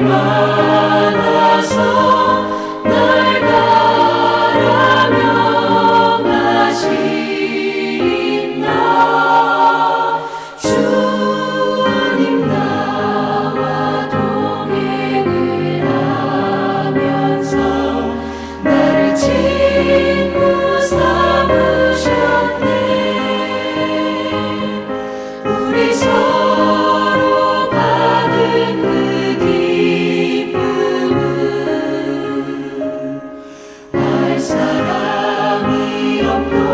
많아서 날 가라 명하신 나 주님 나와 동행을 하면서 나를 친구 삼으셨네. 우리 서로 받은 그 기쁨은 알 사람이 없도다.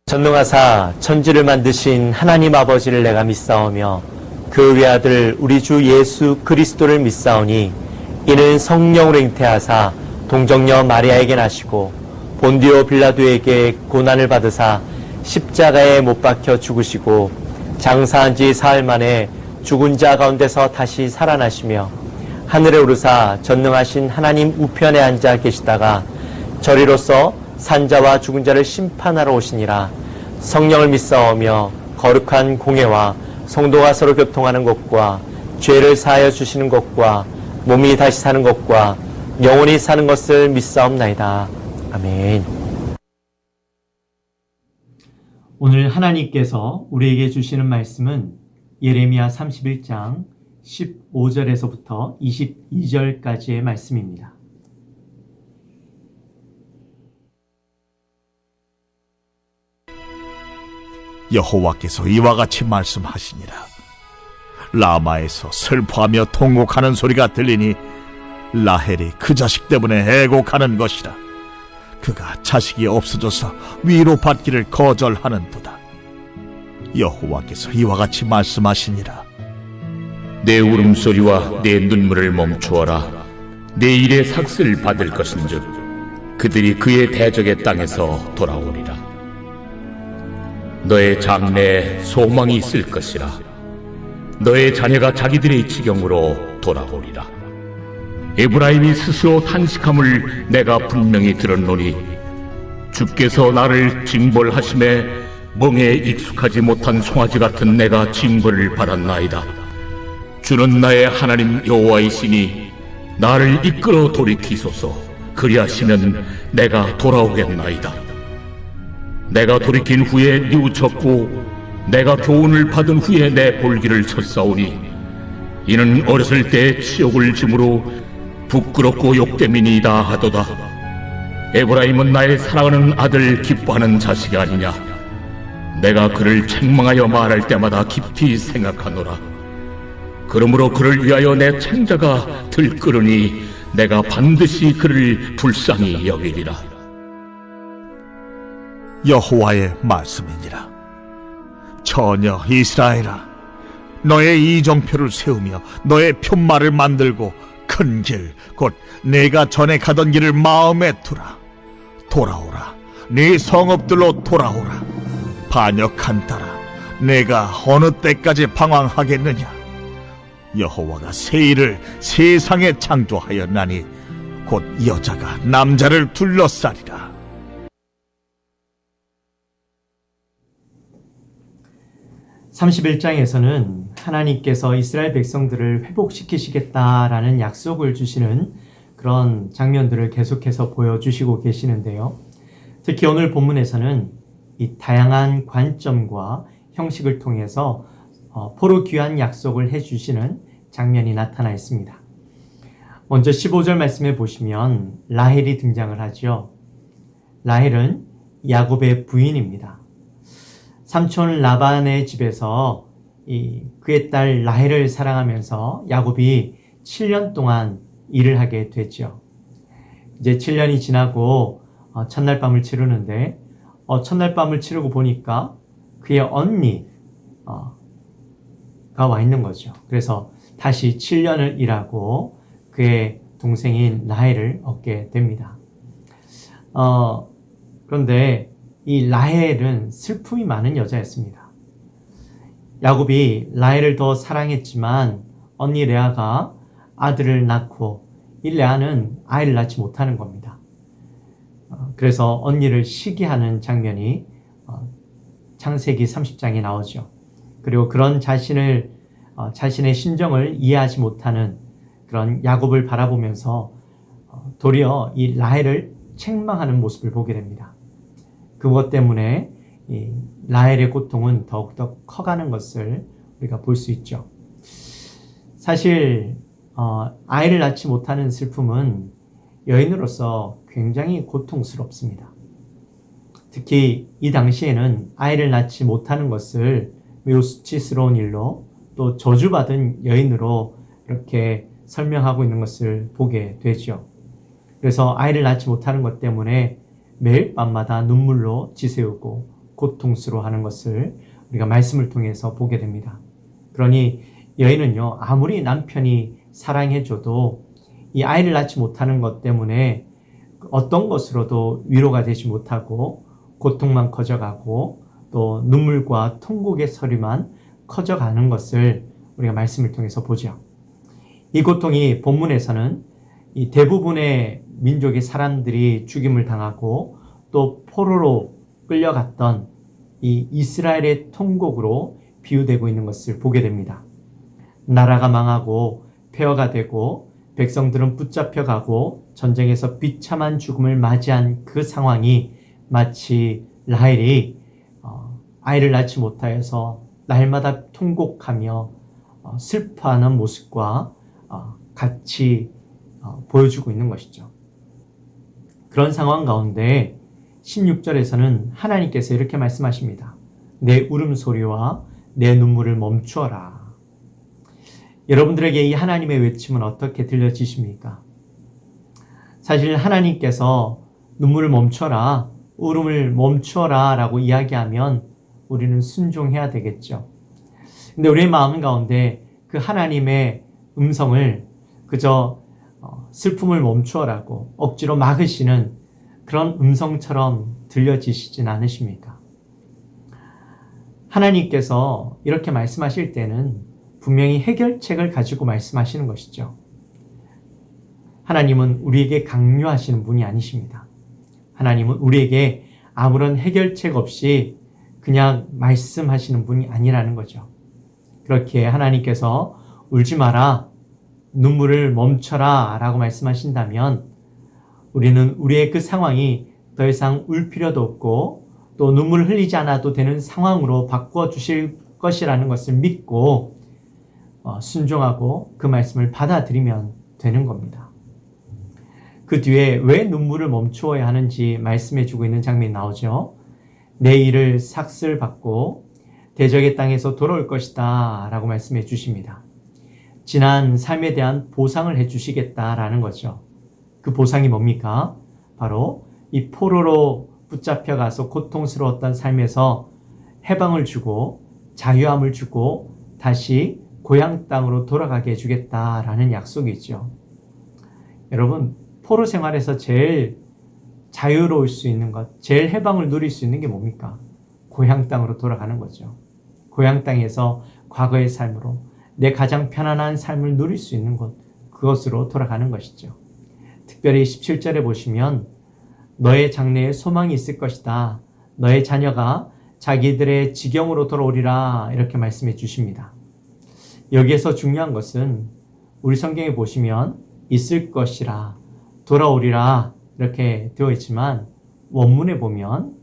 전능하사 천지를 만드신 하나님 아버지를 내가 믿사오며 그 외아들 우리 주 예수 그리스도를 믿사오니 이는 성령으로 잉태하사 동정녀 마리아에게 나시고 본디오 빌라도에게 고난을 받으사 십자가에 못 박혀 죽으시고 장사한 지 사흘 만에 죽은 자 가운데서 다시 살아나시며 하늘에 오르사 전능하신 하나님 우편에 앉아 계시다가 저리로서 산자와 죽은 자를 심판하러 오시니라. 성령을 믿사오며 거룩한 공회와 성도가 서로 교통하는 것과 죄를 사하여 주시는 것과 몸이 다시 사는 것과 영원히 사는 것을 믿사옵나이다. 아멘. 오늘 하나님께서 우리에게 주시는 말씀은 예레미야 31장 15절에서부터 22절까지의 말씀입니다. 여호와께서 이와 같이 말씀하시니라. 라마에서 슬퍼하며 통곡하는 소리가 들리니 라헬이 그 자식 때문에 애곡하는 것이라. 그가 자식이 없어져서 위로받기를 거절하는도다. 여호와께서 이와 같이 말씀하시니라. 내 울음소리와 내 눈물을 멈추어라. 내 일의 삭슬 받을 것인즉 그들이 그의 대적의 땅에서 돌아오리라. 너의 장래에 소망이 있을 것이라. 너의 자녀가 자기들의 지경으로 돌아오리라. 에브라임이 스스로 탄식함을 내가 분명히 들었노니 주께서 나를 징벌하심에 멍에 익숙하지 못한 송아지 같은 내가 징벌을 받았나이다. 주는 나의 하나님 여호와이시니 나를 이끌어 돌이키소서. 그리하시면 내가 돌아오겠나이다. 내가 돌이킨 후에 뉘우쳤고 내가 교훈을 받은 후에 내 볼기를 쳤사오니 이는 어렸을 때 치욕을 짐으로 부끄럽고 욕됨이니이다 하도다. 에브라임은 나의 사랑하는 아들 기뻐하는 자식이 아니냐. 내가 그를 책망하여 말할 때마다 깊이 생각하노라. 그러므로 그를 위하여 내 창자가 들끓으니 내가 반드시 그를 불쌍히 여기리라. 여호와의 말씀이니라. 처녀 이스라엘아, 너의 이정표를 세우며 너의 편말을 만들고 큰 길, 곧 내가 전에 가던 길을 마음에 두라. 돌아오라, 네 성읍들로 돌아오라. 반역한 딸아, 내가 어느 때까지 방황하겠느냐. 여호와가 새 일을 세상에 창조하였나니 곧 여자가 남자를 둘러싸리라. (31장에서는) 하나님께서 이스라엘 백성들을 회복시키시겠다라는 약속을 주시는 그런 장면들을 계속해서 보여주시고 계시는데요. 특히 오늘 본문에서는 이 다양한 관점과 형식을 통해서 포로 귀한 약속을 해주시는 장면이 나타나 있습니다. 먼저 15절 말씀에 보시면 라헬이 등장을 하죠. 라헬은 야곱의 부인입니다. 삼촌 라반의 집에서 그의 딸 라헬을 사랑하면서 야곱이 7년 동안 일을 하게 됐죠. 이제 7년이 지나고 첫날 밤을 치르는데 첫날 밤을 치르고 보니까 그의 언니가 와 있는 거죠. 그래서 다시 7년을 일하고 그의 동생인 라헬을 얻게 됩니다. 그런데 이 라헬은 슬픔이 많은 여자였습니다. 야곱이 라헬을 더 사랑했지만 언니 레아가 아들을 낳고 이 레아는 아이를 낳지 못하는 겁니다. 그래서 언니를 시기하는 장면이 창세기 30장에 나오죠. 그리고 그런 자신의 심정을 이해하지 못하는 그런 야곱을 바라보면서 도리어 이 라헬을 책망하는 모습을 보게 됩니다. 그것 때문에 이 라헬의 고통은 더욱더 커가는 것을 우리가 볼 수 있죠. 사실 아이를 낳지 못하는 슬픔은 여인으로서 굉장히 고통스럽습니다. 특히 이 당시에는 아이를 낳지 못하는 것을 매우 수치스러운 일로 또 저주받은 여인으로 이렇게 설명하고 있는 것을 보게 되죠. 그래서 아이를 낳지 못하는 것 때문에 매일 밤마다 눈물로 지새우고 고통스러워하는 것을 우리가 말씀을 통해서 보게 됩니다. 그러니 여인은요, 아무리 남편이 사랑해줘도 이 아이를 낳지 못하는 것 때문에 어떤 것으로도 위로가 되지 못하고 고통만 커져가고 또 눈물과 통곡의 소리만 커져가는 것을 우리가 말씀을 통해서 보죠. 이 고통이 본문에서는 이 대부분의 민족의 사람들이 죽임을 당하고 또 포로로 끌려갔던 이 이스라엘의 통곡으로 비유되고 있는 것을 보게 됩니다. 나라가 망하고 폐허가 되고 백성들은 붙잡혀가고 전쟁에서 비참한 죽음을 맞이한 그 상황이 마치 라헬이 아이를 낳지 못하여서 날마다 통곡하며 슬퍼하는 모습과 같이 보여주고 있는 것이죠. 그런 상황 가운데 16절에서는 하나님께서 이렇게 말씀하십니다. 내 울음소리와 내 눈물을 멈추어라. 여러분들에게 이 하나님의 외침은 어떻게 들려지십니까? 사실 하나님께서 눈물을 멈춰라, 울음을 멈춰라 라고 이야기하면 우리는 순종해야 되겠죠. 근데 우리의 마음 가운데 그 하나님의 음성을 그저 슬픔을 멈추어라고 억지로 막으시는 그런 음성처럼 들려지시진 않으십니까? 하나님께서 이렇게 말씀하실 때는 분명히 해결책을 가지고 말씀하시는 것이죠. 하나님은 우리에게 강요하시는 분이 아니십니다. 하나님은 우리에게 아무런 해결책 없이 그냥 말씀하시는 분이 아니라는 거죠. 그렇게 하나님께서 울지 마라, 눈물을 멈춰라 라고 말씀하신다면 우리는 우리의 그 상황이 더 이상 울 필요도 없고 또 눈물을 흘리지 않아도 되는 상황으로 바꾸어 주실 것이라는 것을 믿고 순종하고 그 말씀을 받아들이면 되는 겁니다. 그 뒤에 왜 눈물을 멈추어야 하는지 말씀해 주고 있는 장면이 나오죠. 내 일을 삭슬 받고 대적의 땅에서 돌아올 것이다 라고 말씀해 주십니다. 지난 삶에 대한 보상을 해 주시겠다라는 거죠. 그 보상이 뭡니까? 바로 이 포로로 붙잡혀가서 고통스러웠던 삶에서 해방을 주고 자유함을 주고 다시 고향 땅으로 돌아가게 해주겠다라는 약속이죠. 여러분, 포로 생활에서 제일 자유로울 수 있는 것, 제일 해방을 누릴 수 있는 게 뭡니까? 고향 땅으로 돌아가는 거죠. 고향 땅에서 과거의 삶으로 내 가장 편안한 삶을 누릴 수 있는 곳, 그것으로 돌아가는 것이죠. 특별히 17절에 보시면 너의 장래에 소망이 있을 것이다. 너의 자녀가 자기들의 지경으로 돌아오리라 이렇게 말씀해 주십니다. 여기에서 중요한 것은 우리 성경에 보시면 있을 것이라, 돌아오리라 이렇게 되어 있지만 원문에 보면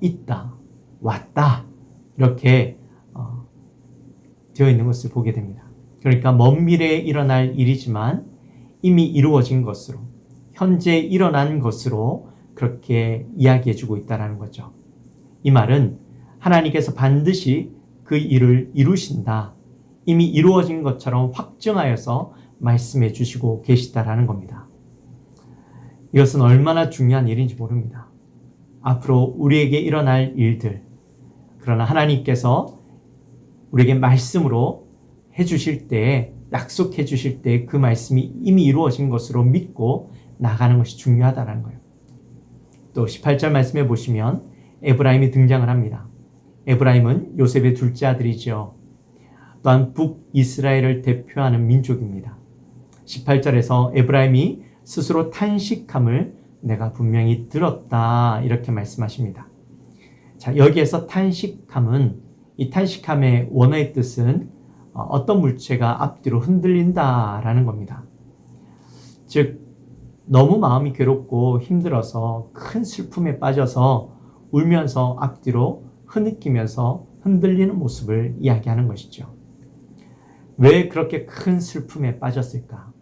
있다, 왔다 이렇게 되어 있는 것을 보게 됩니다. 그러니까 먼 미래에 일어날 일이지만 이미 이루어진 것으로, 현재 일어난 것으로 그렇게 이야기해 주고 있다는 거죠. 이 말은 하나님께서 반드시 그 일을 이루신다, 이미 이루어진 것처럼 확증하여서 말씀해 주시고 계시다라는 겁니다. 이것은 얼마나 중요한 일인지 모릅니다. 앞으로 우리에게 일어날 일들, 그러나 하나님께서 우리에게 말씀으로 해주실 때, 약속해 주실 때 그 말씀이 이미 이루어진 것으로 믿고 나가는 것이 중요하다는 거예요. 또 18절 말씀해 보시면 에브라임이 등장을 합니다. 에브라임은 요셉의 둘째 아들이죠. 또한 북이스라엘을 대표하는 민족입니다. 18절에서 에브라임이 스스로 탄식함을 내가 분명히 들었다 이렇게 말씀하십니다. 자, 여기에서 탄식함은 이 탄식함의 원어의 뜻은 어떤 물체가 앞뒤로 흔들린다라는 겁니다. 즉 너무 마음이 괴롭고 힘들어서 큰 슬픔에 빠져서 울면서 앞뒤로 흐느끼면서 흔들리는 모습을 이야기하는 것이죠. 왜 그렇게 큰 슬픔에 빠졌을까?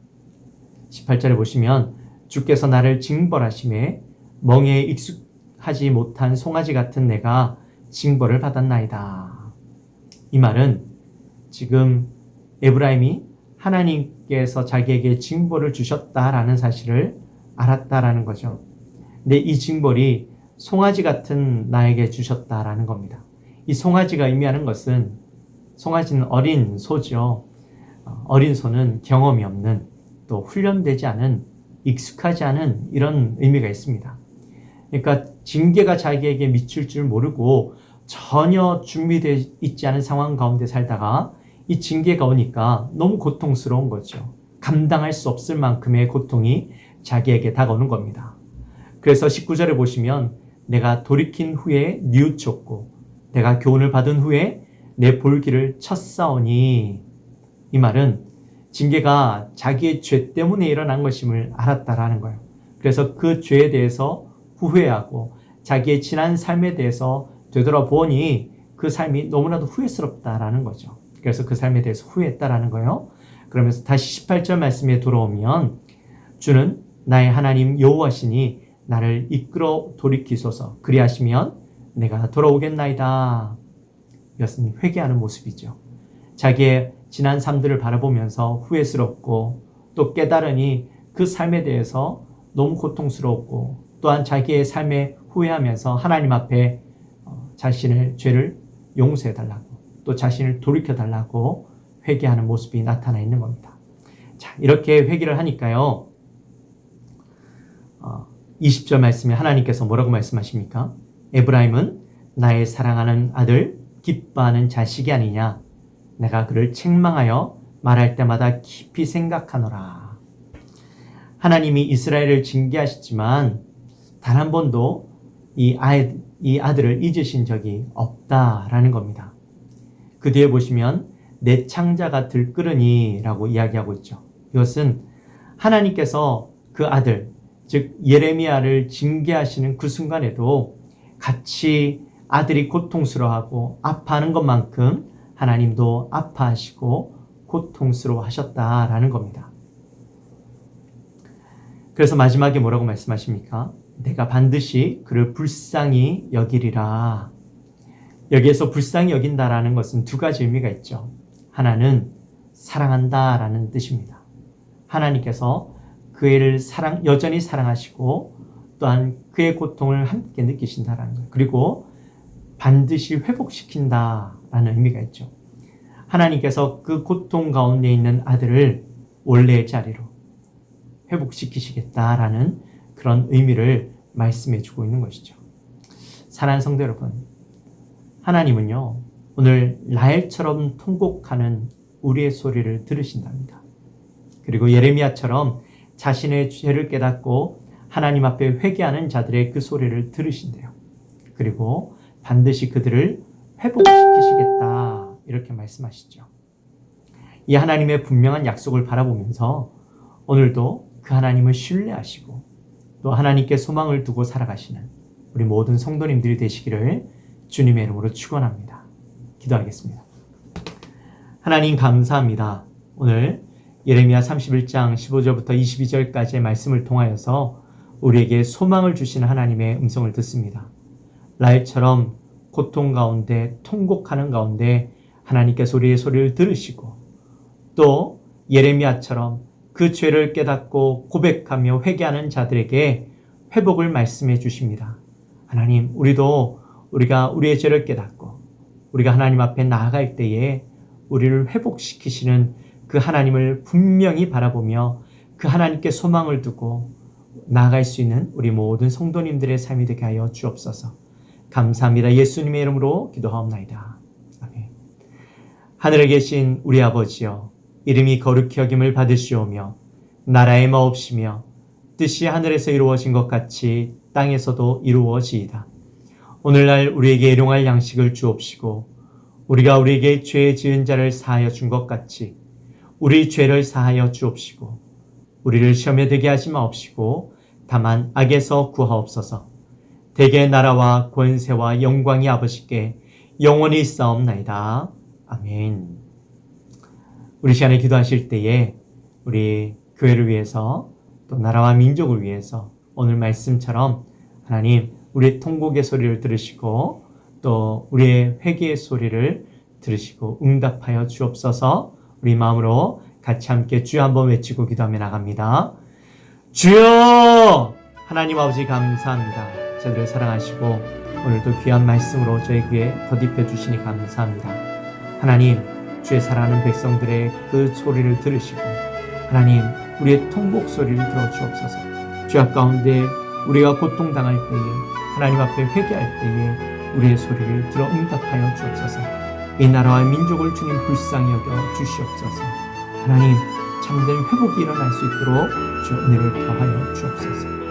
18절에 보시면 주께서 나를 징벌하심에 멍에에 익숙하지 못한 송아지 같은 내가 징벌을 받았나이다. 이 말은 지금 에브라임이 하나님께서 자기에게 징벌을 주셨다라는 사실을 알았다라는 거죠. 근데 이 징벌이 송아지 같은 나에게 주셨다라는 겁니다. 이 송아지가 의미하는 것은 송아지는 어린 소죠. 어린 소는 경험이 없는 또 훈련되지 않은 익숙하지 않은 이런 의미가 있습니다. 그러니까 징계가 자기에게 미칠 줄 모르고 전혀 준비되어 있지 않은 상황 가운데 살다가 이 징계가 오니까 너무 고통스러운 거죠. 감당할 수 없을 만큼의 고통이 자기에게 다가오는 겁니다. 그래서 19절에 보시면 내가 돌이킨 후에 뉘우쳤고 내가 교훈을 받은 후에 내 볼기를 쳤사오니, 이 말은 징계가 자기의 죄 때문에 일어난 것임을 알았다라는 거예요. 그래서 그 죄에 대해서 후회하고 자기의 지난 삶에 대해서 되돌아보니 그 삶이 너무나도 후회스럽다라는 거죠. 그래서 그 삶에 대해서 후회했다라는 거예요. 그러면서 다시 18절 말씀에 돌아오면 주는 나의 하나님 여호와시니 나를 이끌어 돌이키소서 그리하시면 내가 돌아오겠나이다. 이것은 회개하는 모습이죠. 자기의 지난 삶들을 바라보면서 후회스럽고 또 깨달으니 그 삶에 대해서 너무 고통스럽고 또한 자기의 삶에 후회하면서 하나님 앞에 자신의 죄를 용서해달라고 또 자신을 돌이켜달라고 회개하는 모습이 나타나 있는 겁니다. 자, 이렇게 회개를 하니까요. 20절 말씀에 하나님께서 뭐라고 말씀하십니까? 에브라임은 나의 사랑하는 아들, 기뻐하는 자식이 아니냐. 내가 그를 책망하여 말할 때마다 깊이 생각하노라. 하나님이 이스라엘을 징계하셨지만 단 한 번도 이 아들을 잊으신 적이 없다라는 겁니다. 그 뒤에 보시면 내 창자가 들끓으니 라고 이야기하고 있죠. 이것은 하나님께서 그 아들, 즉 예레미야를 징계하시는 그 순간에도 같이 아들이 고통스러워하고 아파하는 것만큼 하나님도 아파하시고 고통스러워하셨다라는 겁니다. 그래서 마지막에 뭐라고 말씀하십니까? 내가 반드시 그를 불쌍히 여기리라. 여기에서 불쌍히 여긴다라는 것은 두 가지 의미가 있죠. 하나는 사랑한다라는 뜻입니다. 하나님께서 그 애를 여전히 사랑하시고 또한 그의 고통을 함께 느끼신다라는 거예요. 그리고 반드시 회복시킨다라는 의미가 있죠. 하나님께서 그 고통 가운데 있는 아들을 원래의 자리로 회복시키시겠다라는 그런 의미를 말씀해 주고 있는 것이죠. 사랑하는 성도 여러분, 하나님은요, 오늘 라헬처럼 통곡하는 우리의 소리를 들으신답니다. 그리고 예레미야처럼 자신의 죄를 깨닫고 하나님 앞에 회개하는 자들의 그 소리를 들으신대요. 그리고 반드시 그들을 회복시키시겠다 이렇게 말씀하시죠. 이 하나님의 분명한 약속을 바라보면서 오늘도 그 하나님을 신뢰하시고 또 하나님께 소망을 두고 살아가시는 우리 모든 성도님들이 되시기를 주님의 이름으로 축원합니다. 기도하겠습니다. 하나님 감사합니다. 오늘 예레미야 31장 15절부터 22절까지의 말씀을 통하여서 우리에게 소망을 주시는 하나님의 음성을 듣습니다. 라헬처럼 고통 가운데 통곡하는 가운데 하나님께서 우리의 소리를 들으시고 또 예레미야처럼 그 죄를 깨닫고 고백하며 회개하는 자들에게 회복을 말씀해 주십니다. 하나님, 우리가 우리의 죄를 깨닫고 우리가 하나님 앞에 나아갈 때에 우리를 회복시키시는 그 하나님을 분명히 바라보며 그 하나님께 소망을 두고 나아갈 수 있는 우리 모든 성도님들의 삶이 되게 하여 주옵소서. 감사합니다. 예수님의 이름으로 기도하옵나이다. 아멘. 하늘에 계신 우리 아버지여, 이름이 거룩히 여김을 받으시오며 나라의 마옵시며 뜻이 하늘에서 이루어진 것 같이 땅에서도 이루어지이다. 오늘날 우리에게 일용할 양식을 주옵시고 우리가 우리에게 죄 지은 자를 사하여 준 것 같이 우리 죄를 사하여 주옵시고 우리를 시험에 들게 하지 마옵시고 다만 악에서 구하옵소서. 대개 나라와 권세와 영광이 아버지께 영원히 있사옵나이다. 아멘. 우리 시간에 기도하실 때에 우리 교회를 위해서 또 나라와 민족을 위해서 오늘 말씀처럼 하나님 우리의 통곡의 소리를 들으시고 또 우리의 회개의 소리를 들으시고 응답하여 주옵소서. 우리 마음으로 같이 함께 주여 한번 외치고 기도하며 나갑니다. 주여! 하나님 아버지 감사합니다. 저희들을 사랑하시고 오늘도 귀한 말씀으로 저희 귀에 덧입혀 주시니 감사합니다. 하나님, 주의 사랑하는 백성들의 그 소리를 들으시고 하나님, 우리의 통곡 소리를 들어주옵소서. 죄악 가운데 우리가 고통당할 때에 하나님 앞에 회개할 때에 우리의 소리를 들어 응답하여 주옵소서. 이 나라와 민족을 주님 불쌍히 여겨 주시옵소서. 하나님, 참된 회복이 일어날 수 있도록 주 은혜를 더하여 주옵소서.